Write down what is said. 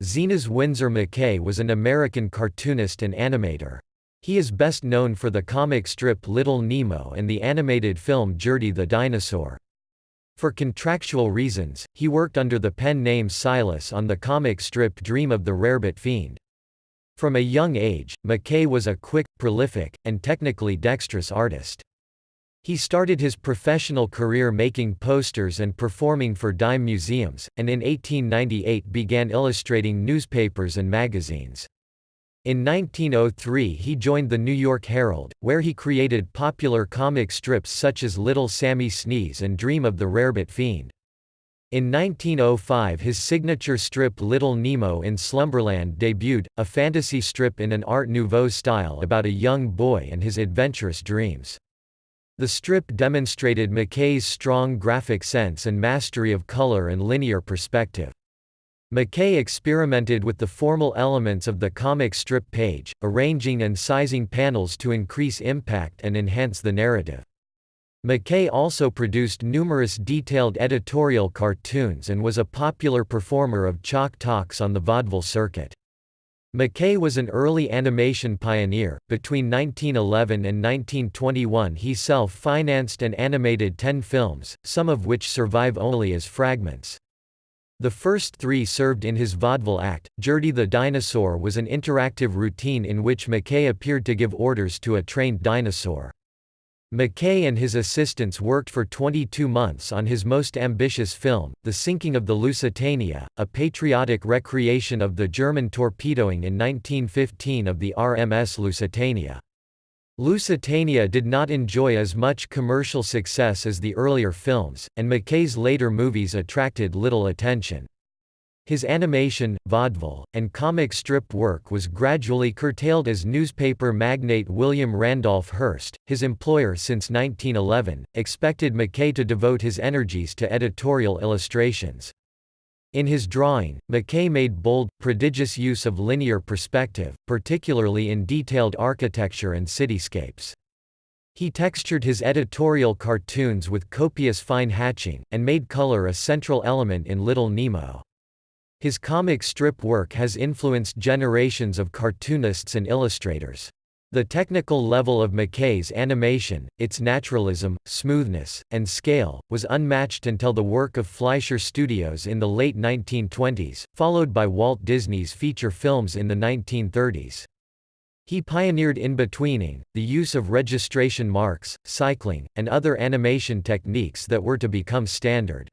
Zenas Winsor McCay was an American cartoonist and animator. He is best known for the comic strip Little Nemo and the animated film Gertie the Dinosaur. For contractual reasons, he worked under the pen name Silas on the comic strip Dream of the Rarebit Fiend. From a young age, McCay was a quick, prolific, and technically dextrous artist. He started his professional career making posters and performing for dime museums, and in 1898 began illustrating newspapers and magazines. In 1903 he joined the New York Herald, where he created popular comic strips such as Little Sammy Sneeze and Dream of the Rarebit Fiend. In 1905 his signature strip Little Nemo in Slumberland debuted, a fantasy strip in an Art Nouveau style about a young boy and his adventurous dreams. The strip demonstrated McCay's strong graphic sense and mastery of color and linear perspective. McCay experimented with the formal elements of the comic strip page, arranging and sizing panels to increase impact and enhance the narrative. McCay also produced numerous detailed editorial cartoons and was a popular performer of chalk talks on the vaudeville circuit. McCay was an early animation pioneer. Between 1911 and 1921 he self-financed and animated 10 films, some of which survive only as fragments. The first 3 served in his vaudeville act. Gertie the Dinosaur was an interactive routine in which McCay appeared to give orders to a trained dinosaur. McCay and his assistants worked for 22 months on his most ambitious film, The Sinking of the Lusitania, a patriotic recreation of the German torpedoing in 1915 of the RMS Lusitania. Lusitania did not enjoy as much commercial success as the earlier films, and McCay's later movies attracted little attention. His animation, vaudeville, and comic strip work was gradually curtailed as newspaper magnate William Randolph Hearst, his employer since 1911, expected McCay to devote his energies to editorial illustrations. In his drawing, McCay made bold, prodigious use of linear perspective, particularly in detailed architecture and cityscapes. He textured his editorial cartoons with copious fine hatching, and made color a central element in Little Nemo. His comic strip work has influenced generations of cartoonists and illustrators. The technical level of McCay's animation, its naturalism, smoothness, and scale, was unmatched until the work of Fleischer Studios in the late 1920s, followed by Walt Disney's feature films in the 1930s. He pioneered in-betweening, the use of registration marks, cycling, and other animation techniques that were to become standard.